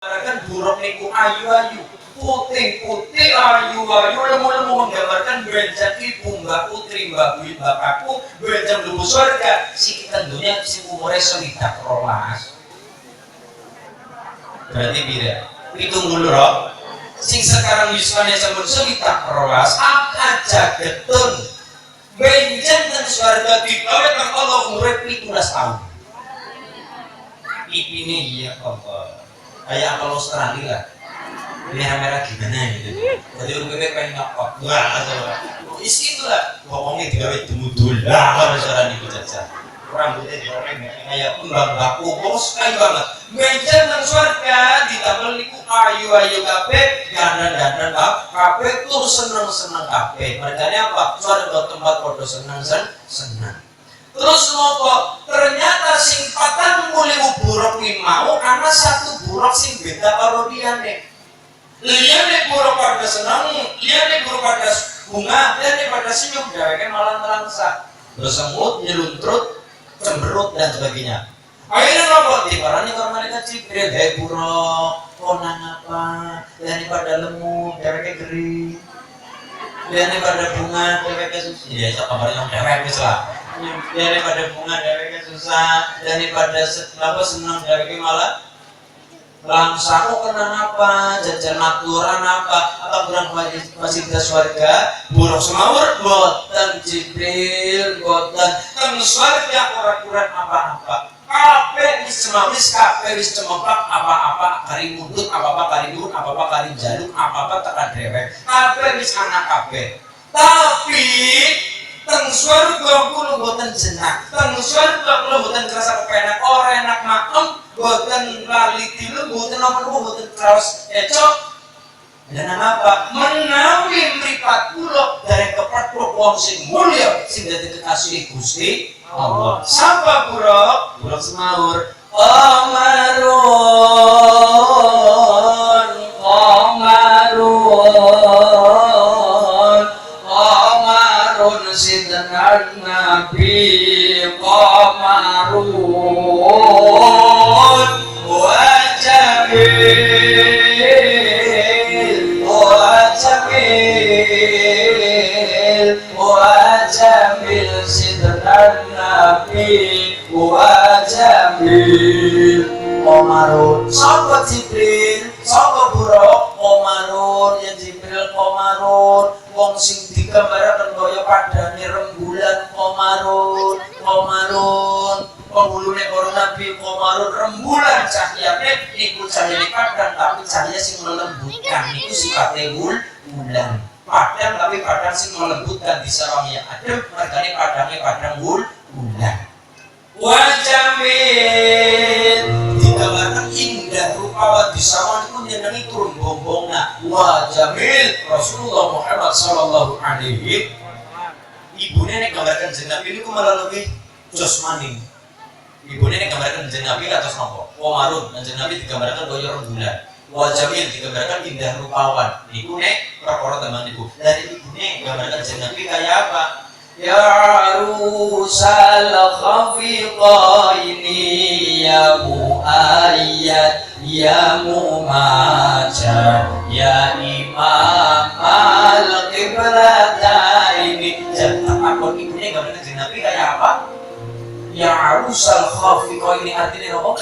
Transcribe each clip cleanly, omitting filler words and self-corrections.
Kan buruk niku ayu-ayu, putih-putih, ayu-ayu, lemu-lemu menggambarkan benjang ibu, mbak putri, mbak bui, bapakku, benjang lubu surga. Si tentunya si umurnya selidak rolas. Berarti beda. Hitung dulu roh. Sing sekarang yuswane sampun selidak rolas, apa jagetun. Benjang dan surga digawe kang Allah umure 17 tahun. Ipine iya Allah. Kayak kalau Australia lah, merah-merah gimana gitu. Jadi bebek pengen nyokok, wah isi itu lah. Ngomongnya digawe demudul, lah cara nih jajan. Rambutnya dioreng kayak kembang baku, bos kayu banget. Benjang dan surga ditambah niku ayu-ayu kabeh, dandan-dandan kabeh tuh seneng-seneng kabeh. Makanya apa? Surga tempat podo seneng-seneng. Terus nopo ternyata sing patang mulai buruk wi mau karena satu buruk sing beda karo liyane. Liyane buruk pada senang, liyane buruk pada bunga, liyane pada senyum, dheweke malah nelangsa, bersemut, nyeluntrut, cemberut dan sebagainya. Akhirnya nopo diparani karo malaikat Jibril, "Hei buruk, konang apa? Liyane pada lemu, dheweke geri. Liyane pada bunga, dheweke susah." Ya, sak kabarnya dheweke wis lah. Daripada bunga dheweke susah, daripada senang dheweke malah langsa. Kok kenang apa, jajan maturan apa, atau kurang fasilitas warga buruk semawur boten Jibril boten teng swarga ora-ora apa-apa kabeh wis semawis, kabeh wis cemepak, apa-apa kari mundut, apa-apa kari nuwun, apa-apa kari jaluk, apa-apa tekan dhewek kabeh wis ana kabeh. Tapi teng swarga kula boten jenak, teng swarga kula boten kerasa kepenak, ora enak makem, boten lali tilu, boten napa-napa, boten kraos ecok. Dan apa? Menawi mripat kula dari kepatruk wong sing mulya sing dadi kekasih Gusti Allah. Sapa buruk? Buruk semaur. Qamarun sidanan Nabi Qamarun wa jamil sidanan Nabi wa jamil Qamarun. Sapa Jibril? Sapa buruk? Qamarun. Ya Jibril Qamarun. Wong sing digambaraken kaya padane rembulan Qamarun. Penghulune para nabi Qamarun, rembulan cahyane iku cahya padang tapi cahya sing melembutkan niku sifate bulan. Padang tapi padang sing melembutkan disawangi adem, mergane padange padang bulan. Wajamil digambarkan indah rupawan disawan itu nyenengi turun bombongna. Wajamil Rasulullah Muhammad sallallahu alaihi ibune nek gambarkan jenabi niku malah lebih josmani. Ibune nek gambarkan jenabi atas nopo Qamarun, dan jenabi digambarkan kaya rembulan. Wajamil digambarkan indah rupawan niku nek perkara teman niku. Dari ibune gambarkan jenabi kaya apa? Ya arusal khafiqaini ya muayyad ya mumaja ya imam al-qiblataini. Jangan takut ibunya gambarkan jenabi kayak apa? Ya arusal khafiqaini artinya apa?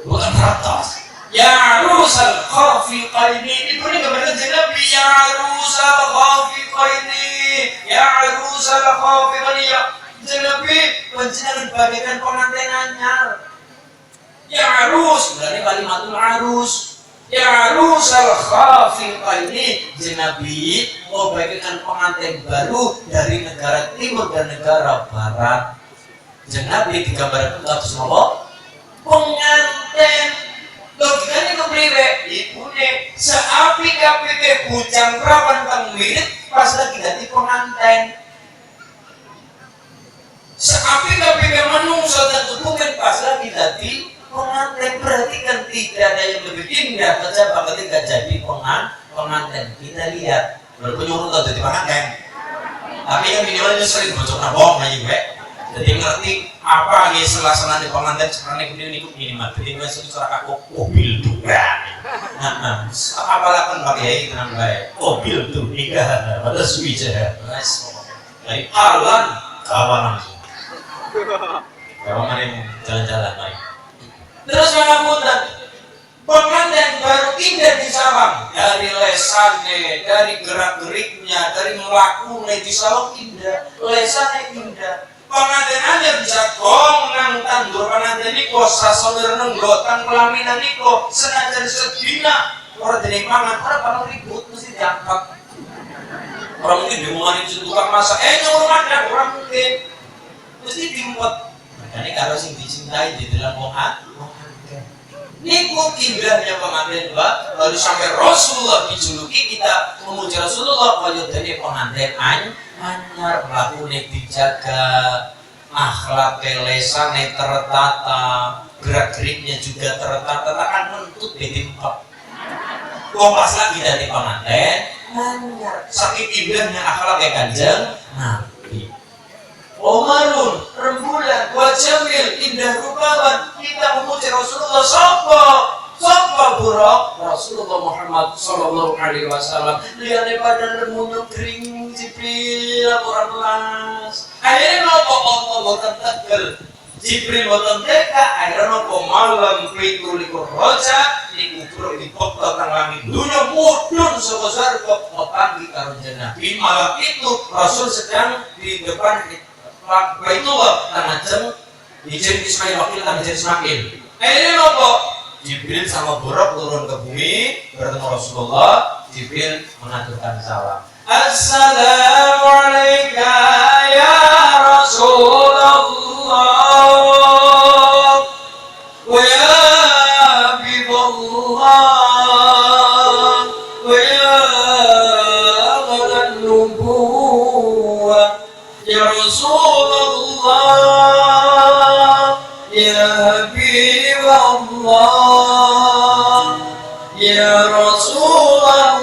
Bukan ratas. Ya arusal khafiqaini ibunya gambarkan jenabi ya arusal khafiqaini ya arusal khafiqaini ya jenabi panjenengan bagaikan pengantin anyar. Ya arus berarti kalimatul arus. Ya arusal khafiqaini jenabi mau bagaikan pengantin baru dari negara timur dan negara barat. Jenabi digambarkan atas apa? Pengantin. Logikanya kepriwe? Ibune seapi KPP bujang prawan kang mirip pas lagi dadi penganten. Seapi KPP manungsa dan tubuhkan pas lagi dadi penganten. Berarti kan tidak ada yang lebih indah kecuali ketika jadi penganten. Kita lihat walaupun nyuruh jadi penganten, tapi kan minimalnya sering bocor nabong aja gue. Jadi ngerti apa ya selasana di pengantin sekarang ini minimal jadi gue sudah suara aku mobil dua apalah kan pakai tenang baik mobil tuh nikah pada switch ya dari alan kawan langsung kawan yang jalan-jalan baik terus mengapunten pengantin baru indah di sawang dari lesannya dari gerak-geriknya dari melakukannya di sawang indah lesannya indah pengantinannya bisa gong nang tandur pengantin niko sasonir nenggotan pelaminan niko senajan sedina orang jenis mangan orang paling ribut mesti diangkat orang mungkin diumuman itu tukang masak nyuruh makan orang mungkin mesti dimuat makanya kalau sing dicintai di dalam mohan niku indahnya pengantin Mbak lalu sampai Rasulullah dijuluki kita memuji Rasulullah kaya dene pengantin anyar lakune dijaga akhlak lesane tertata gerak-geriknya juga tertata akan nuntut bedi empok pas lagi dari pengantin anyar saking indahnya akhlaknya Kanjeng Nabi Omarun, rembulan, wajamil, indah rupawan kita memuji Rasulullah Sopo buruk Rasulullah Muhammad Sallallahu Alaihi Wasallam liane pada lemunuk kering Jibril laporan las akhirnya nopo Allah boten tegel Jibril boten teka akhirnya nopo malam pitu likur roja dikubur dipok tentang langit dunia mudun soko sarko ngotangi karun Nabi malam itu Rasul sedang di depan Baitullah tanajeng izin Ismail wakil tanajeng Ismail akhirnya nopo Jibril sama Buraq turun ke bumi bertemu Rasulullah Jibril mengaturkan salam Assalamualaikum ya Rasulullah wa ya Habibullah wa ya aghalan nubuwah ya Rasulullah ya Habibullah ya Rasulullah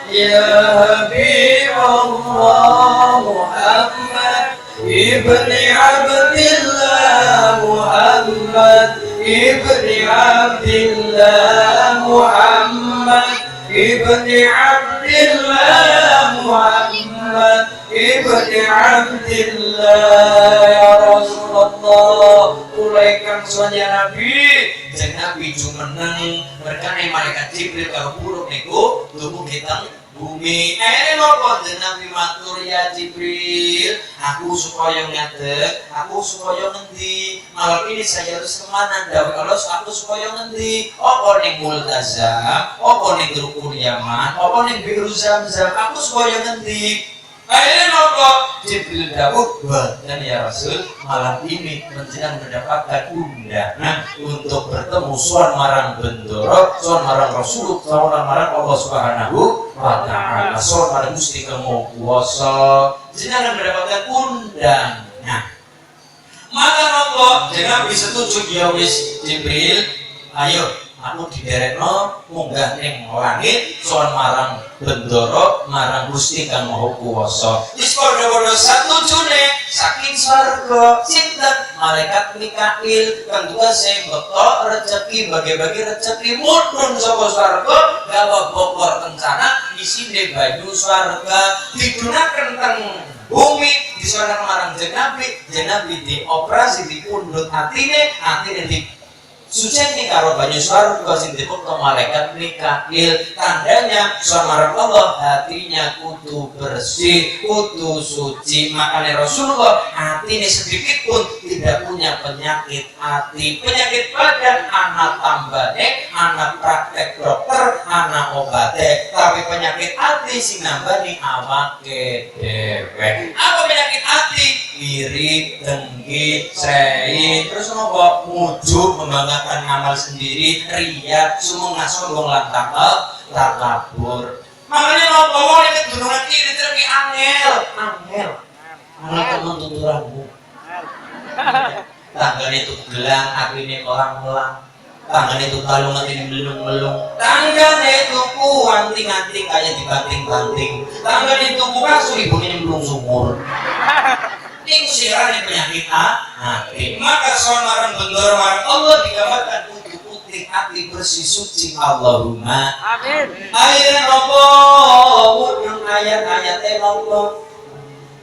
ya Habibullah Muhammad ibni Abdillah Muhammad ibni Abdillah Muhammad ibni Abdillah Muhammad ibni Abdillah ya Rasulullah ulaikan suanya Nabi dan Nabi jumeneng berkane malaikat Jibril kalau buruk niku tubuh kita bumi nopo dan Nabi matur ya Jibril aku supaya ngadeg aku supaya ngendi malam ini saya harus kemana dawuh Allah aku supaya ngendi apa ning Multazam apa ning Rukun Yaman apa ning Biru Zamzam aku supaya ngendi nopo Jibril dawuh dan ya Rasul malam ini menjenengan mendapatkan undangan untuk bertemu suan marang bendoro suan marang Rasul suan marang Allah Subhanahu wa ta'ala suan marang Gusti Kang Kuwasa jenengan mendapatkan undangan maka nopo jenengan bisa setuju ya wis Jibril ayo aku diderekno munggah ning langit sowan marang bendoro marang Gusti Kang Maha Kuwasa wis padha-padha satujune saking swarga sinten malaikat Mikail kang tugasé betok rezeki bagi-bagi rezeki mudhun saka swarga gawa bokor kencana isine banyu swarga didunaken teng bumi disowan marang Nabi dioperasi dipundhut atine di suci karo banyu swarga sing dipekno malaikat Mikail tandanya samarang Allah hatinya kudu bersih kudu suci makanya Rasulullah hatinya sedikit pun tidak punya penyakit hati penyakit badan anak tambane anak praktek dokter anak obate tapi penyakit hati sing nambani awake dhewe apa penyakit hati iri dengki sei terus nopo ujub membanggakan ngamal sendiri riya semua sombong lan takabur makanya nopo wong nek dunungan iri terus angel anak temen tuturanmu tanggal itu gelang akhirnya orang melang tangan itu kalung ini melung-melung tangan itu anting-anting kayak dibanting-banting tangan itu kasur ibu ini belum sumur Niku sirane penyakit hati. Maka soal bendoro marang Allah digambarkan untuk putih hati bersih suci. Allahumma amin. Ayeuna nopo wujud ayat-ayate nopo.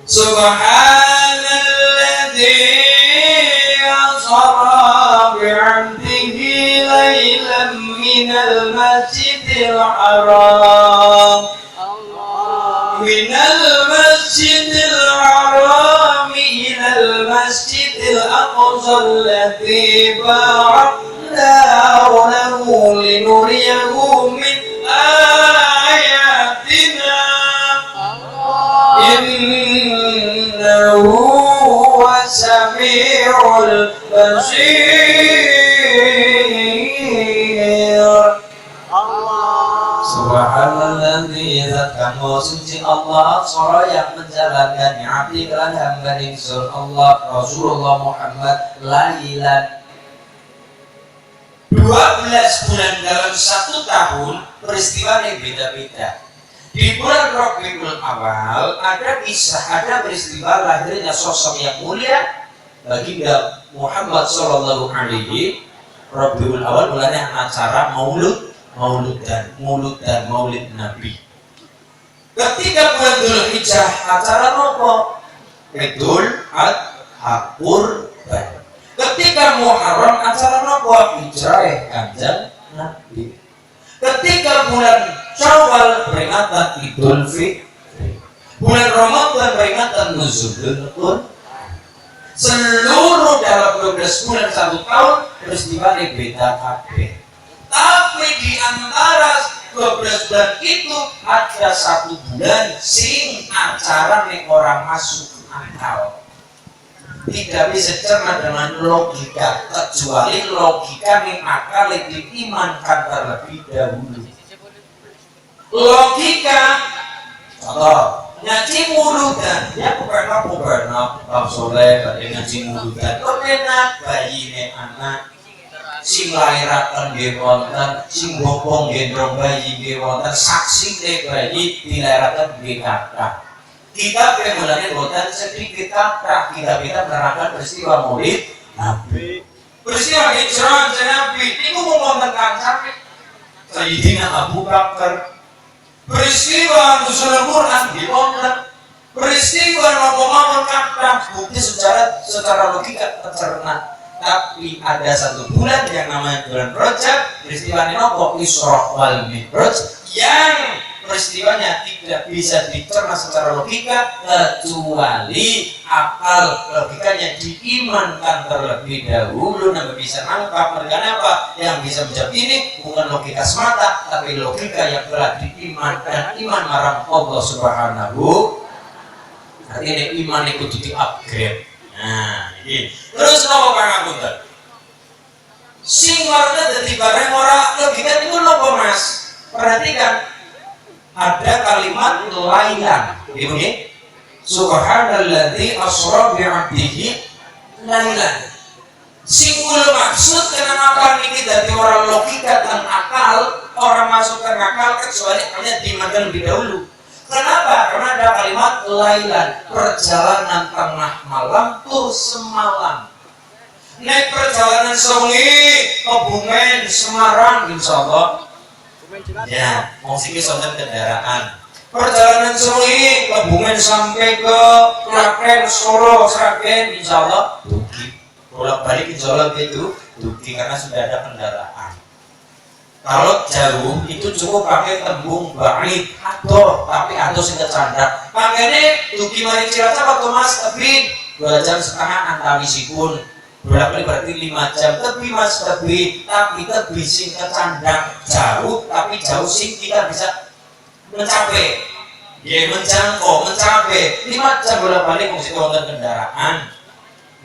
Subhanalladzi asra bi'abdihi lailan minal masjidil haram masjidil haram ilal masjidil aqsa alladzi barakna lahu linuriyahu min ayatina innahu was-sami'ul basir. Subhanalladzi zat kang suci Allah sora yang menjalankan abdi kelan hamba ingsun Allah Rasulullah Muhammad lailan 12 bulan dalam 1 tahun peristiwanya beda-beda. Di bulan Rabiul Awal ada kisah, ada peristiwa lahirnya sosok yang mulia baginda Muhammad sallallahu alaihi. Rabiul Awal bulannya acara maulud dan maulid Nabi. Ketika bulan Dzulhijjah acara nopo? Idul Adha Kurban. Ketika Muharram acara nopo? Hijrah Kanjeng Nabi. Ketika bulan Syawal peringatan Idul Fitri. Bulan Ramadan peringatan Nuzulul Quran. Seluruh dalam 12 bulan 1 tahun peristiwa beda kabeh. Tapi di antara 12 bulan itu ada 1 bulan sing acara nih orang masuk akal. Tidak bisa cerna dengan logika, kecuali logika nih akal yang diimankan terlebih dahulu. Logika, contoh, ngaji muludan, ya pernah Bang Soleh, ngaji muludan, pernah bayi nih anak. Sing lairaken nggih wonten, sing bopong gendong bayi nggih wonten, saksi teh bayi dilairaken nggih kathah. Kita mulane boten sedikit kathah, kita menerangkan peristiwa Maulid Nabi. Peristiwa hijrah Nabi niku mung wonten kancane Sayyidina Abu Bakar. Peristiwa nuzulul Quran nggih wonten. Peristiwa napa mawon kathah bukti secara logika tercerna. Tapi ada 1 bulan yang namanya bulan Rajab, peristiwanya nopo Isra wal Mi'raj, yang peristiwanya tidak bisa dicerna secara logika kecuali akal logikanya diimankan terlebih dahulu. Nabi bisa nangkap mereka apa yang bisa menjawab ini bukan logika semata, tapi logika yang telah diimankan iman marang Allah Subhanahu. Artinya iman itu di-upgrade. Nah, ini. Terus nopo pangapunten? Sing warna dadi bareng ora logika niku nopo Mas? Perhatikan. Ada kalimat lailan. Ibu nggih. Subhanalladzi asra bi 'abdihi lailan. Sing kula maksud kenapa niki dadi ora logika dan akal, orang masuk ke akal kecuali hanya dimakan lebih dahulu. Kenapa? Karena ada kalimat lailan, perjalanan tengah malam tur semalam. Naik perjalanan Songi, Kebumen, Semarang, insyaallah. Ya, mau sih sonten kendaraan. Perjalanan Songi, Kebumen sampai ke Klaten, Solo, Sragen, insyaallah. Duki. Bolak-balik insyaallah itu duki karena sudah ada kendaraan. Kalau jauh itu cukup pakai tembung ba'id atau tapi atau sing kecandak. Pakainya dugi mari Cilacap atau Mas tapi 2,5 jam antawisipun. Bolak-balik berarti 5 jam tapi Mas tapi sing kecandak jauh tapi jauh sing kita bisa mencapai. Ya menjangkau, mencapai 5 jam bolak-balik mesti wonten kendaraan.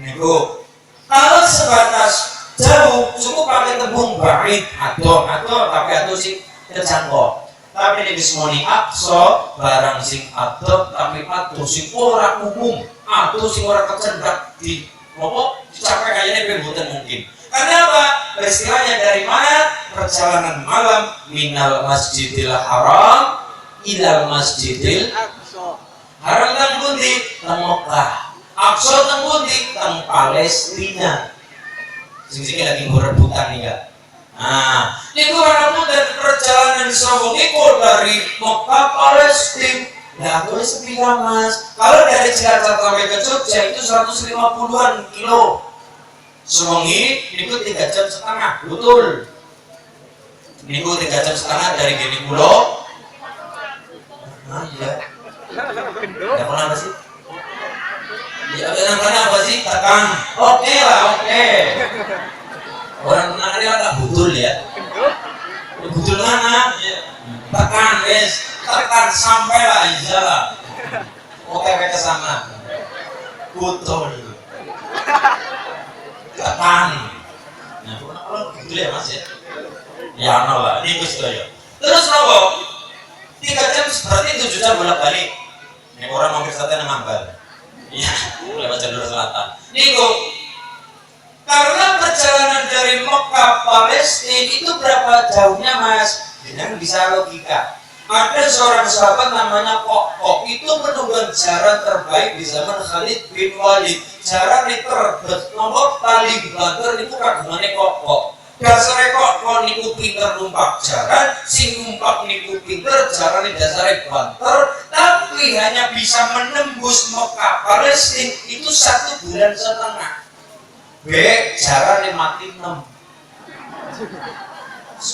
Niku kalau sebatas jauh cukup pakai tembung ba'id atau tapi atau sing kejangkau. Tapi ini dismoni akso barang sing atau tapi atau sing ora umum atau sing ora kecendak di apa dicapai kayaknya mboten mungkin. Karena apa? Peristiwanya dari mana? Perjalanan malam minal masjidil haram ilal masjidil aqsa. Haram kan pundi? Teng Mekah. Aqsa teng pundi? Teng Palestina. Sing lagi berebutan nih, Kak. Nah, niku rebutan perjalanan sawung niku dari Mekah Palestina. Nah, boleh sepira Mas. Kalau dari Cilacap sampai ke Jogja itu 150-an kilo. Sewengi niku 3 jam setengah, betul. Niku 3 jam setengah dari gini pulau. Nah, iya. Ya apa sih? Ya namanya apa sih? Tekan. Oke lah, oke. Orang menangani agak betul ya. Betul mana? Tekan, guys. Tekan sampai lah, iyalah. Oke, ke sana. Betul. Tekan. Nah, kalau betul ya Mas ya. Ya lah, ini Gus ya. Terus nopo? 3 jam berarti 7 jam bolak-balik. Ini orang mampir sate nang Ambal. Iya, lewat jalur selatan. Niku karena perjalanan dari Mekah Palestina itu berapa jauhnya Mas? Dengan bisa logika. Ada seorang sahabat namanya Kok itu menemukan jaran terbaik di zaman Khalid bin Walid. Jaran ini nomor paling banter itu kagungannya Kok. Dasare kok niku pinter numpak jaran, sing numpak niku pinter jarane dasare banter, tapi hanya bisa menembus Mekah Palestina itu 1,5 bulan. Jarane mati 6.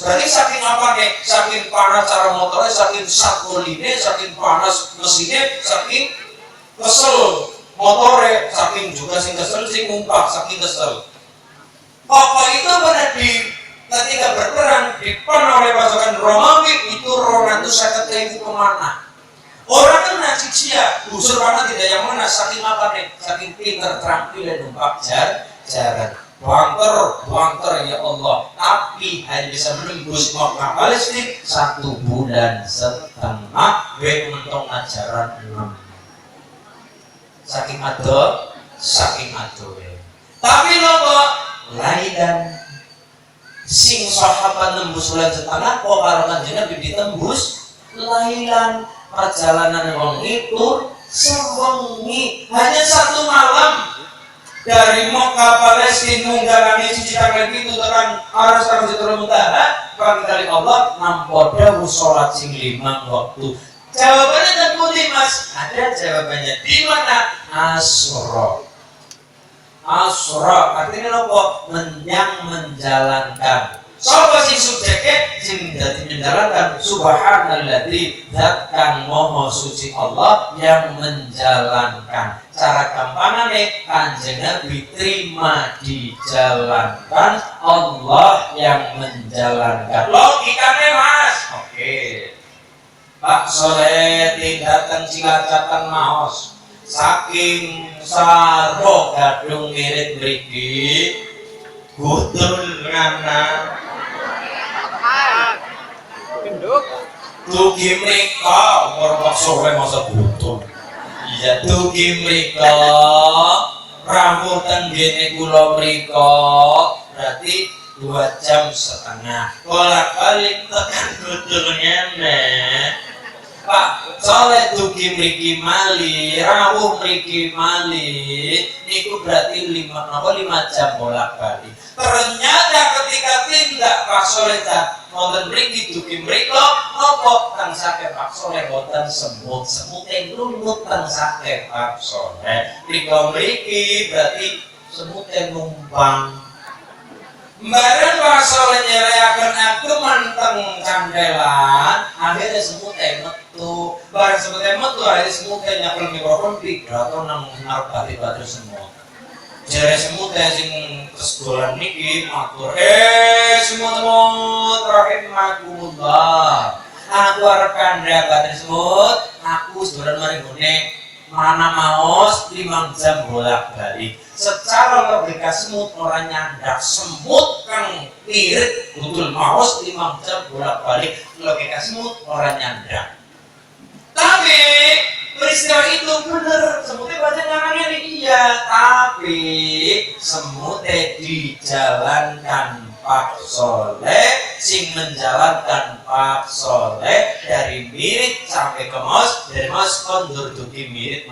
Berarti saking apa nih? Saking panas cara motornya, saking sakoline, saking panas mesinnya, saking kesel motornya, saking juga sing kesel sing numpak, saking kesel. Pokok itu pada ketika berperang dipan oleh pasukan Romawi itu 250.000 pemanah. Orang kan nasi cia, busur panah tidak yang mana, saking apa nih? Saking pinter terampil dan numpak jaran. Buangter ya Allah. Tapi hanya bisa menembus Mekah Palestina 1,5 bulan. Mentong ajaran 6. Saking ado. Tapi nopo lailan sing sahabat nembus bulan setengah kok karo Kanjeng Nabi ditembus lailan perjalanan wong itu sewengi hanya 1 malam dari Mekah Palestina nunggalane siji tanggal itu tekan arah sareng Sidratul Muntaha bagi dari Allah nampoda salat sing 5 waktu. Jawabannya tentu Mas, ada jawabannya di mana? Asra artinya apa? Yang menjalankan. Sapa sing subjeknya sing dadi menjalankan subhanalladzi zat kang maha suci Allah yang menjalankan. Cara gampangane Kanjeng Nabi terima dijalankan, Allah yang menjalankan. Logikanya Mas. Oke. Pak Soleh datang Cilacap maos. Saking saro gadung mirip mriki gutul ngana tugi mrika umur Pak Soleh masa gutul. Iya tugi mrika rambutan gene kula mrika berarti 2,5 jam bolak-balik tekan gutul ngene. Pak Soleh tugi mriki mali, rawuh mriki mali, niku berarti 5 jam bolak-balik. Ternyata ketika tindak Pak Soleh wonten mriki tugi mriko napa tansake Pak Soleh wonten semut yang lumut tansake Pak Soleh. Mriko mriki berarti semut yang numpang. Bareng Pak Soleh nyerayaken aku manteng candelan, akhirnya semutnya metu. Bareng semutnya metu, akhirnya semutnya nyakel mikrofon pidato nang ngarep bati-bati semua. Jare semutnya sing kesedolan niki matur, semut-semut rahimakumullah. Aku arep kandha semut, aku sedolan mari ngene mana maos 5 jam bolak-balik. Secara logika semut orang nyandak, semut kang mirip betul maos 5 jam bolak-balik, logika semut orang nyandak. Tapi peristiwa itu bener, semutnya baca nyangannya iya, tapi semutnya dijalankan Pak Soleh, sing menjalankan Pak Soleh dari mirip sampai ke maos, dari maos kondur duki mirip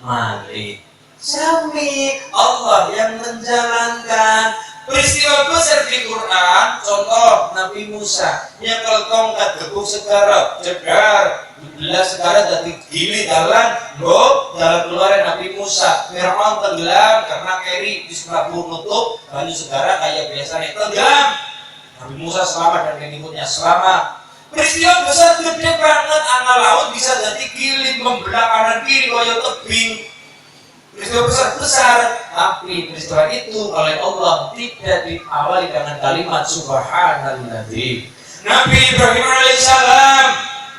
malik. Sami, Allah yang menjalankan. Peristiwa besar di Quran, contoh Nabi Musa nyekel tongkat gebuk segara, cegar, belas segara dari gili dalam keluar Nabi Musa. Fir'aun tenggelam karena keri di sebelah nutup, lalu segara kayak biasanya tenggelam. Nabi Musa selamat dan pengikutnya selamat. Peristiwa besar gede banget, anak laut bisa jadi giling membelah kanan kiri koyo tebing. Peristiwa besar, tapi peristiwa itu oleh Allah tidak diawali dengan kalimat subhanalladzi. Nabi Ibrahim alaihissalam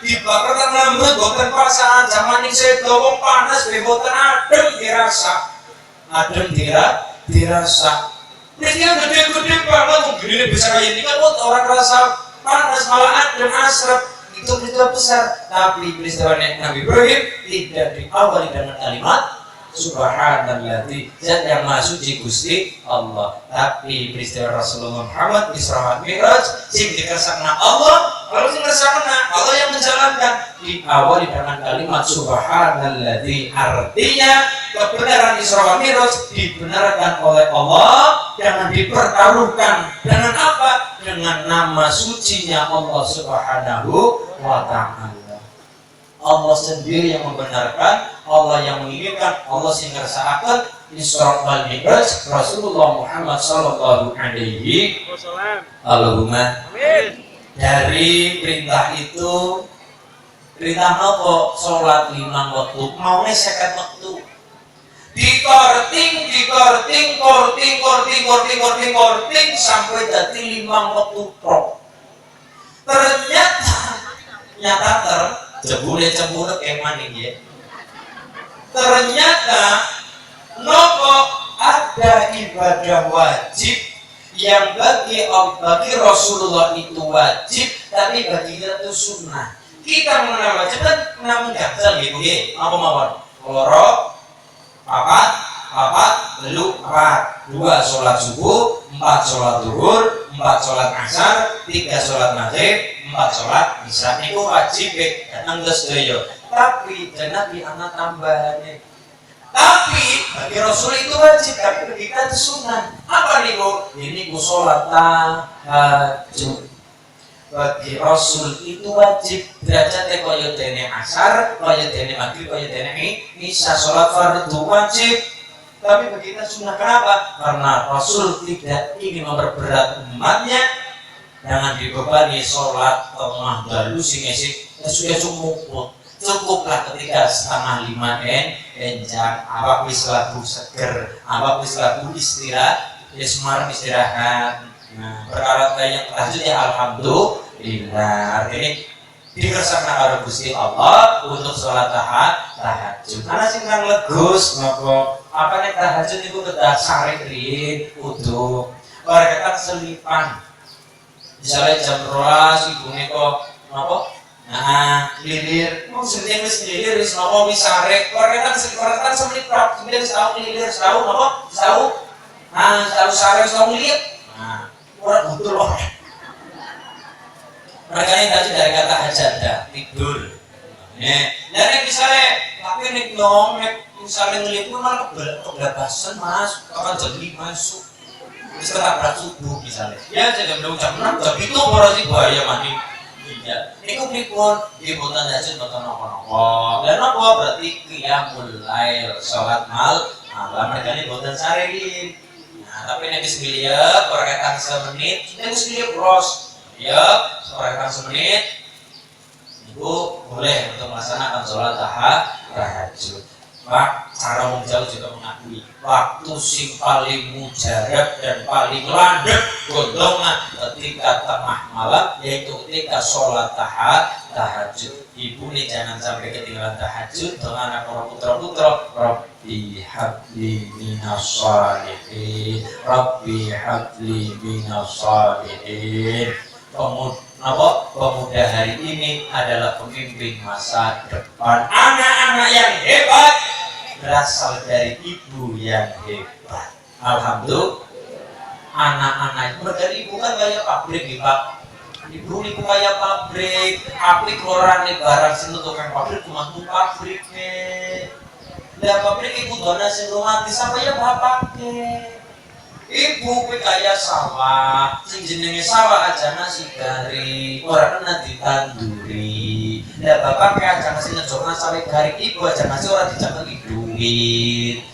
dibakar dengan lembut, boten pasangan zaman ini saya wong panas, boten adem dirasa, dirasa. Peristiwa gede-gede banget, mungkin ini bisa kayak ini kan orang rasa panas malah adem asrep. Itu peristiwa besar, tapi peristiwa Nabi Ibrahim tidak diawali dengan kalimat subhanalladzi, zat yang maha suci Gusti Allah. Tapi peristiwa Rasulullah Muhammad Isra Mi'raj sing dikersakna Allah, kalau sing dikersakna Allah yang menjalankan, diawali dengan kalimat subhanalladzi, artinya kebenaran Isra Mi'raj dibenarkan oleh Allah, jangan dipertaruhkan dengan apa? Dengan nama sucinya Allah Subhanahu wa ta'ala. Allah sendiri yang membenarkan, Allah yang menginginkan, Allah sing ngersakaken Isra wal Mi'raj Rasulullah Muhammad sallallahu alaihi wasallam. Allahumma amin. Dari perintah itu, perintah nopo? Salat 5 waktu, maune 50 waktu. Dikorting sampai jadi 5 waktu pro. Ternyata jebule keman ini ya. Ternyata nopo ada ibadah wajib yang bagi Rasulullah itu wajib, tapi bagi kita itu sunnah. Kita mengenal wajib kan namun gagal gitu ya. Apa mawon? Loro, papat, telu, 2 sholat subuh, 4 sholat zuhur, 4 sholat asar, 3 sholat maghrib, 4 sholat isya. Itu wajib datang ke sedaya. Tapi Nabi anak tambahannya. Tapi bagi Rasul itu wajib, tapi bagi kita itu sunnah. Apa nih bu? Ini ku sholat tahajud. Bagi Rasul itu wajib, derajatnya kaya dene asar, kaya dene maghrib, kaya dene isya. Sholat fardu wajib, tapi bagi kita sunnah. Kenapa? Karena Rasul tidak ingin memperberat umatnya. Jangan dibebani sholat tengah dalu sing esik sudah cukuplah ketika 4:30 enjang awak wis lagu seger, awak wis lagu istirahat, ya semarang istirahat. Nah, perkara yang tahajud ya alhamdulillah, artinya dikersakna karo Gusti Allah untuk sholat tahajud. Ana sing nang legus napa apa nek tahajud niku kedah sare riyin kudu ora selipan. Misalnya jam 12 ibune kok napa? Lilir. Mau sebenarnya wis lilir wis napa wis sare. Ora kan semenit prap, kemudian setahun lilir, setahun napa? Setahun. Setahun sare setahun lilir. Ora betul loh. Mereka ini tadi dari kata hajada, tidur. Nek misalnya tapi nek nong nek misalnya ngelihat itu malah kebelabasan mas, kapan jam 5 masuk. Setelah berat subuh misalnya, ya jam 6 jam itu baru sih bahaya mandi. Iya, ini pripun di botan tahajud botan nopo-nopo. Dan nopo berarti qiyamul lail, sholat malam mereka ini botan sehari. Nah, tapi nanti sembilan perkaitan semenit, nanti sembilan bros, ya perkaitan semenit, itu boleh untuk melaksanakan sholat tahajud. Pak, cara menjauh juga mengakui waktu sing paling mujarab dan paling landep gondongan ketika tengah malam, yaitu ketika sholat tahajud. Ibu nih jangan sampai ketinggalan tahajud dengan para putra-putra. Rabbi habli minas shalihin, Rabbi habli minas shalihin. Pemuda hari ini adalah pemimpin masa depan. Anak-anak yang hebat berasal dari ibu yang hebat. Alhamdulillah. Anak-anak itu dari ibu kan kayak pabrik nih Pak. Ibu niku kayak pabrik, aplik keluaran nih barang sini tukang pabrik, kumantu pabrik nih. Lah bapak ibu dona sing romantis apa ya bapaknya. Ibu kaya sawah, sing jenenge sawah aja nasi garing, ora kena ditanduri. Lah bapak aja ngasih ngejokna sawah garing, ibu aja ngasih ora dicakeli duit.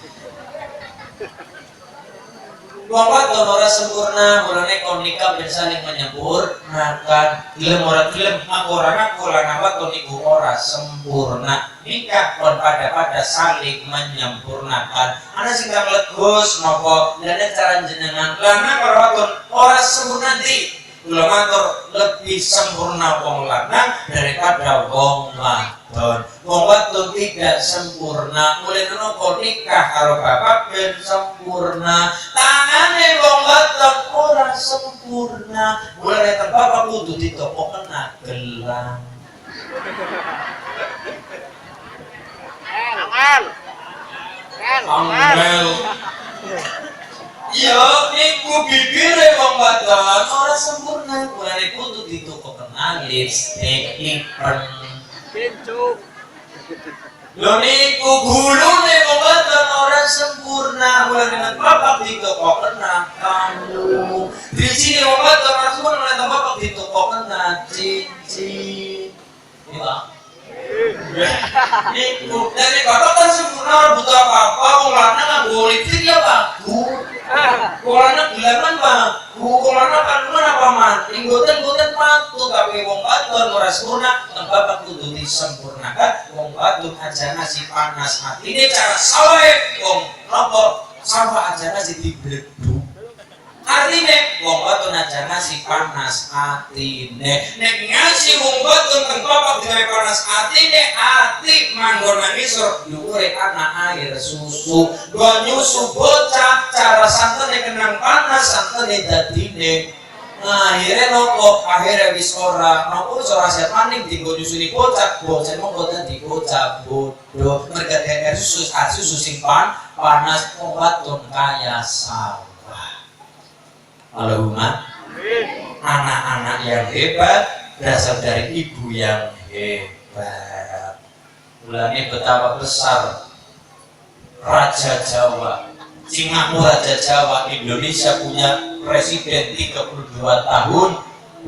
Wong wadon ora sempurna, mulane kon nikah ben saling menyempurnakan. Gelem ora gelem, ngaku ora ngaku lan wadon iku ora sempurna. Nikah kon pada saling menyempurnakan. Ana sing kang legus napa lene cara jenengan lanang karo wadon ora sempurna ndi. Kula matur lebih sempurna wong lanang daripada wong wadon. Wong wadon tidak sempurna, mulai napa nikah karo bapak ben sempurna. Tangane wong wadon ora sempurna, mulai nang bapak kudu ditopok kena gelang. Angel. Iya, iku bibire wong wadon ora sempurna, mulai kudu ditopok kena lipstik, lipen. Pincu. Lho niku gulune wong wadon ora sempurna, mulai dengan bapak ditopok kena kamu. Di sini wong wadon ora sempurna, mulai dengan bapak ditopok kena cincin. Ini Bang. Niku dari bapak kan sempurna butuh apa-apa, wong lanang nganggo lipstik ya bagus. Wong lanang gelangan bagus, wong lanang kandungan apa man? Inggoten patuh tapi wong wadon ora sempurna, nang bapak kudu disempurnakan. Wong wadon aja nasi panas atine cara sawae wong napa sawah aja nasi dibleduk. Artine wong wadon aja nasi panas atine. Nek ngasih wong wadon kang bapak digawe panas atine, ati manggon ngisor dhuwure ana air susu. Dua nyusu bocah cara santene kenang panas santene dadine. Akhirnya nopo, akhirnya wis ora nopo ora sehat maning dienggo nyusuni bocah, bocah monggo dadi bocah bodoh. Merga air susu sing panas wong wadon kaya sawah. Allahumma anak-anak yang hebat berasal dari ibu yang hebat. Mulane betapa besar Raja Jawa. Sing ngaku Raja Jawa, Indonesia punya presiden 32 tahun.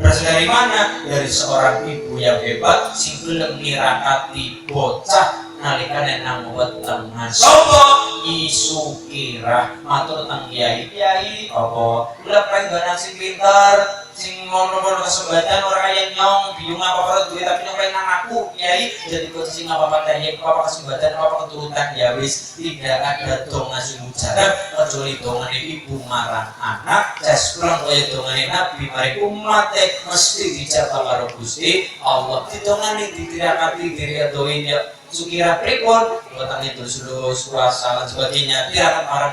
Berasal dari mana? Dari seorang ibu yang hebat sing gelem nirakati bocah nalikane nang wetengan. Sapa? Isu kira matur teng kiai apa kula pengen sing pintar sing ngono-ngono kesempatan ora kaya nyong bingung apa duit tapi nyong pengen aku kiai jadi kok sing apa tanya apa kesempatan apa keturutan ya wis tidak ada donga sing mujarab kecuali dongane ibu marang anak jas pulang kaya dongane nabi mari umat mesti dijabah karo Gusti Allah ditongani ditirakati diri doinya sukira pripun wetenge terus puasa dan sebagainya tidak akan marah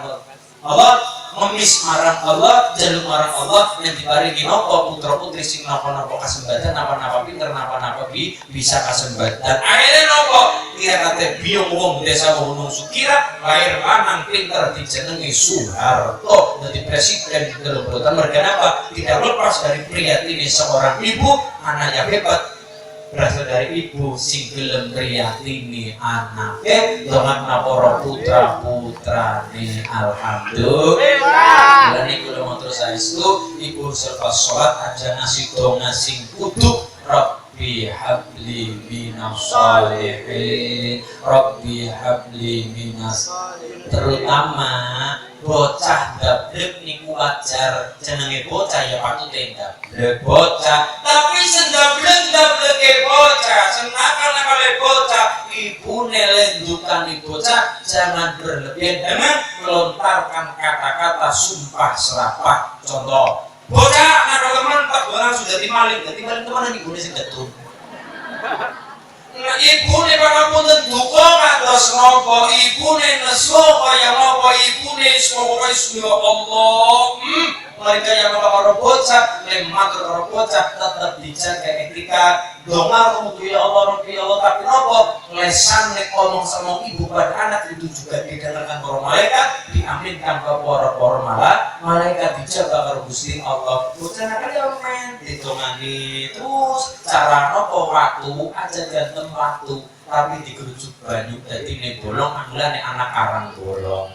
Allah memis marah Allah jaluk marah Allah yang diparingi nopo putra putri sing napa-napa kasembatan napa-napa pinter napa-napa bisa kasembatan akhirnya nopo tidak kate biung wong desa gunung sukira lahir lanang pinter dijenengi Soeharto jadi presiden dalam buatan mereka apa tidak lepas dari pria ini seorang ibu anak yang hebat berasal dari ibu sing gelem priyatini anake dongan para putra-putrane alhamdulillah. Lan iku lho matur saestu ibu serta salat aja nasi donga sing kudu Rabbi habli minas sholihin Rabbi habli minas terutama bocah dablek niku wajar jenenge bocah ya patute dablek bocah tapi sendablek bocah senakal-nakale bocah ibune lendukane bocah jangan berlebihan dengan melontarkan kata-kata sumpah serapah contoh bocah nakal teman tak orang sudah dimaling teman ibune sing getun ibune pangapunten duka kados napa ibune nesu kaya napa ibune semoga ya Allah mereka yang karo bocah matur karo bocah tetap dijaga etika donga untuk ya Allah tapi napa lesane ngomong sama ibu pada anak itu juga didengarkan para malaikat diaminkan ke para malaikat dijaga karo Gusti Allah bocah nakal ya men ditongani terus cara napa waktu aja gantem waktu tapi dikerucut banyu dadi ne bolong anggulane anak karang bolong.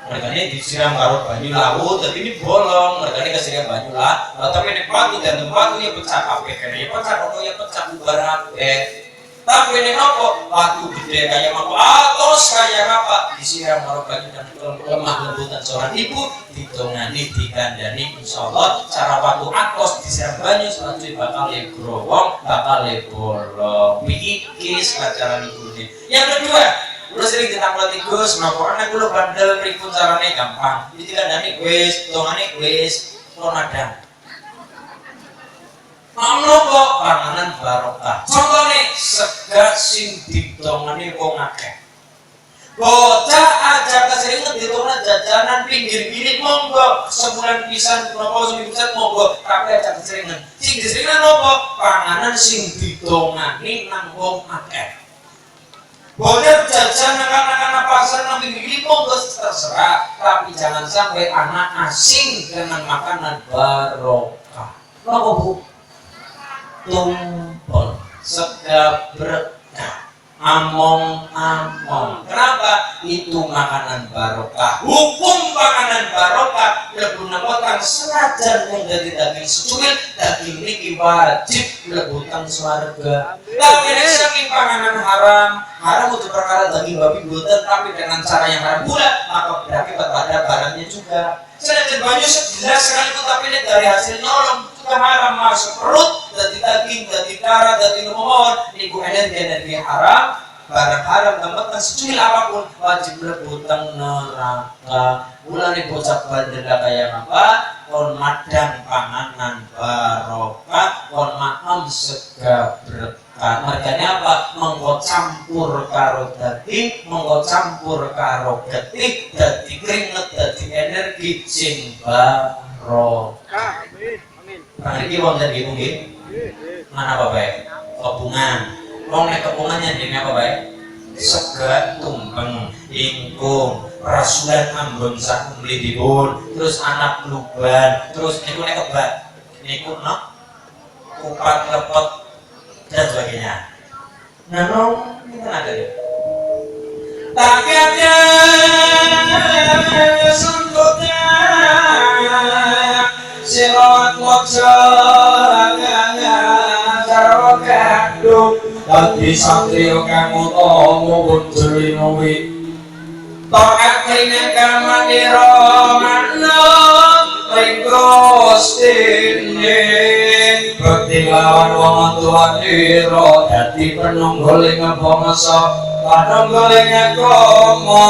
Mereka disiram karo banyu laut, tapi ini bolong. Mereka kesiram banyu lah, tapi ini batu dan batu ya pecah kabeh kene. Ya pecah kok ya pecah bubar kabeh. Tapi ini apa? Batu gede kayak apa? Atos kayak apa? Disiram karo banyu dan lemah lembutan seorang ibu ditongani dikandani insyaallah cara waktu atos disiram banyu selanjutnya bakal growong, bakal bolong. Pikis acara ini. Yang kedua, udah sering ditanglet Gus, napa anak kula bandel pripun carane gampang. Dikandani wis, tongane wis, lonadang. Menapa panganan barokah. Contone sega sing ditongane wong akeh. Bocah aja keseringan ditongane jajanan pinggir gini monggo sebulan pisan napa seminggu pisan monggo tapi aja keseringan. Sing keseringan napa? Panganan sing ditongane nang wong akeh. Boleh jajan anak-anak pasar nang pinggir gini monggo terserah, tapi jangan sampai anak asing dengan makanan barokah. Napa Bu? Tumpul sega berkah among-among. Kenapa? Itu makanan barokah. Hukum makanan barokah mlebu nang weteng senajan mung dadi daging secuil, daging niki wajib mlebu teng swarga. Tapi nek saking panganan haram untuk perkara daging babi boten tapi dengan cara yang haram pula, maka berarti kepada barangnya juga. Senajan banyu sejelas sekali tapi nek dari hasil nolong juga haram masuk perut, dadi daging, dadi darah, dadi nomor, niku energi haram, barang haram tempat secuil apapun wajib mlebu teng neraka. Mulane bocah bandel kaya apa? Kon madang panganan barokah, kon maem sega berkah. Mergane apa? Mengko campur karo daging, mengko campur karo getih, dadi keringet, dadi energi sing barokah. Amin. Iki wonten nggih nggih. Mana apa bae? Kepungan. Wong nek kepungannya jenenge apa bae? Sega tumpeng, ingkung, rasulan ambon sak mlidipun, terus anak luban, terus niku nek kebak. Niku kupat lepot dan sebagainya. Nah, ini ada ya. Takatnya sungguhnya silot wajah karo kandung dadi satrio kang utama kunjuli nuwi taat kringan mandira manung ring Gustine bekti lawan wong tuanira dadi penungguling bangsa panungguling agama.